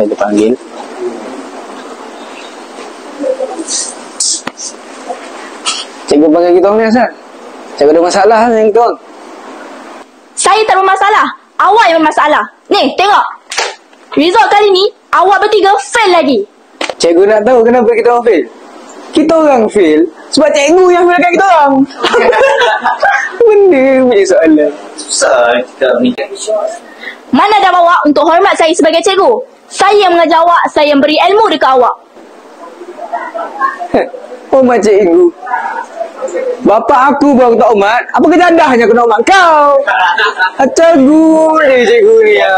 saya dipanggil. Cikgu panggil kita orang ni asal? Cikgu ada masalah dengan kita orang? Saya tak bermasalah. Awak yang bermasalah. Ni, tengok. Result kali ni, awak bertiga fail lagi. Cikgu nak tahu kenapa kita orang fail? Kita orang fail sebab cikgu yang failkan kita orang. Benda punya soalan. Susah kita ni. Mana ada awak untuk hormat saya sebagai cikgu? Saya yang mengajar awak, saya yang beri ilmu dekat awak. Hormat cikgu. Bapak aku baru tak hormat. Apa kejadahnya aku nak hormat kau? Cikgu ni, cikgu ni ya.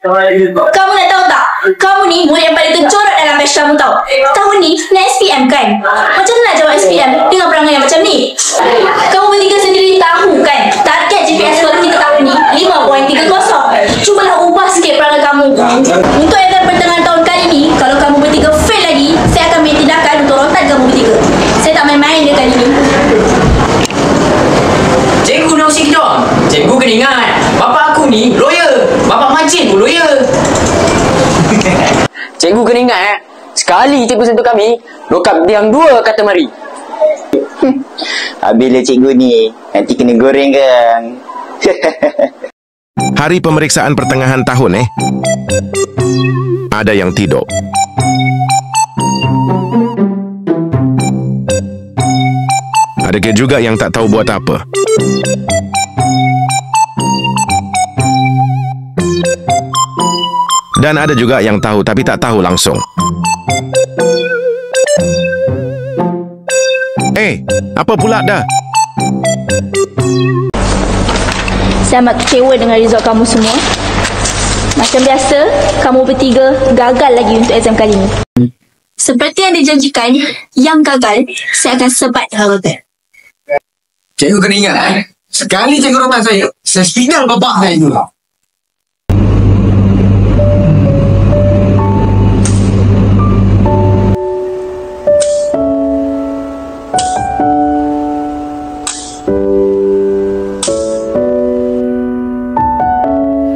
Kamu nak tahu tak? Kamu ni murid yang paling tercorot dalam batch kamu tahu. Tahun ni nak SPM kan? Macam mana nak jawab SPM dengan perangai yang macam ni? Kamu bertiga sendiri tahu kan? Target GPS sekolah kita tahun ni 5.30. Cubalah ubah sikit perangai kamu. Untuk exam pertengahan tahun kali ni, kalau kamu bertiga fail lagi, saya akan ambil tindakan untuk rotan kamu bertiga. Saya tak main-main dia kali ni. Cikgu nak usik kita orang. Cikgu kena ingat, bapak aku ni lawyer. Bapak Majid pun lawyer. Cikgu kena ingat sekali cikgu sentuh kami, lokap diam 2 kata mari. Bila cikgu ni nanti kena goreng kan. Hari pemeriksaan pertengahan tahun ada yang tidur. Ada juga yang tak tahu buat apa. Dan ada juga yang tahu tapi tak tahu langsung. Apa pula dah? Saya amat kecewa dengan result kamu semua. Macam biasa, kamu bertiga gagal lagi untuk exam kali ini. Seperti yang dijanjikan, yang gagal, saya akan sebat hotel. Cikgu kena ingat sekali cikgu rotan saya spidal bapak saya dulu.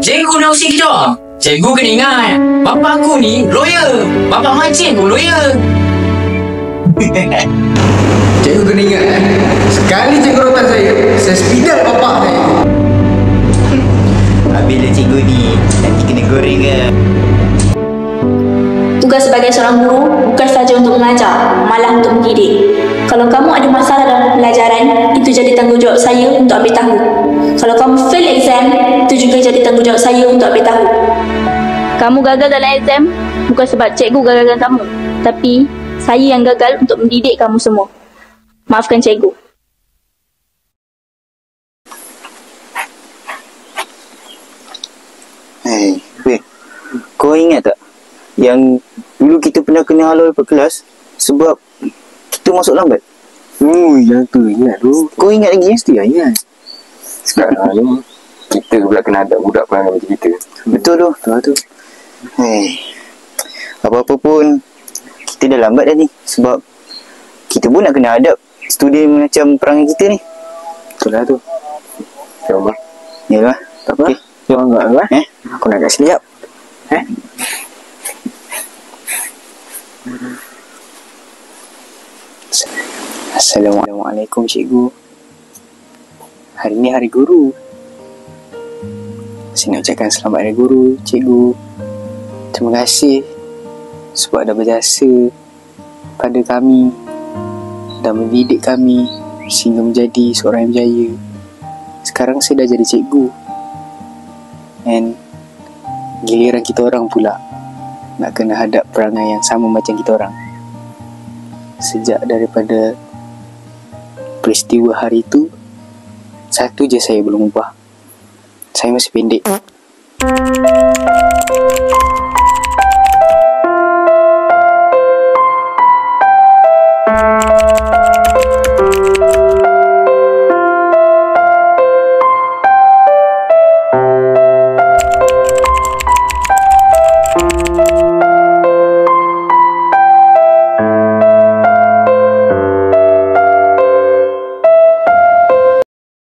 Cikgu nak usik kita orang. Cikgu kena ingat, bapak aku ni lawyer. Bapak Majid pun lawyer. Cikgu kena ingat sekali cikgu rotan saya spidal bapak saya. Bila cikgu ni nanti kena goreng kan. Tugas sebagai seorang guru bukan sahaja untuk mengajar, malah untuk mendidik. Kalau kamu ada masalah dalam pelajaran, itu jadi tanggungjawab saya untuk ambil tahu. Kalau kamu fail exam, itu juga jadi tanggungjawab saya untuk ambil tahu. Kamu gagal dalam exam bukan sebab cikgu gagalkan kamu, tapi saya yang gagal untuk mendidik kamu semua. Maafkan cikgu. Kau ingat tak yang dulu kita pernah kena halau dapat kelas sebab kita masuk lambat? Yang tu ingat tu. Kau ingat lagi? Mesti lah ingat. Sekarang ni kita pula kena ada budak perangai macam kita. Betul tu. Betul tu. Apa-apa pun kita dah lambat dah ni. Sebab kita pun nak kena hadap student macam perangai kita ni. Betul lah tu. InsyaAllah. Yalah. Tak apa. Jangan enggak. Aku nak kat sini jap. Assalamualaikum cikgu. Hari ni hari guru. Saya nak ucapkan selamat hari guru cikgu. Terima kasih sebab dah berjasa pada kami dan mendidik kami sehingga menjadi seorang yang berjaya. Sekarang saya dah jadi cikgu, and giliran kita orang pula nak kena hadap perangai yang sama macam kita orang. Sejak daripada peristiwa hari itu, satu je saya belum ubah. Saya masih pendek.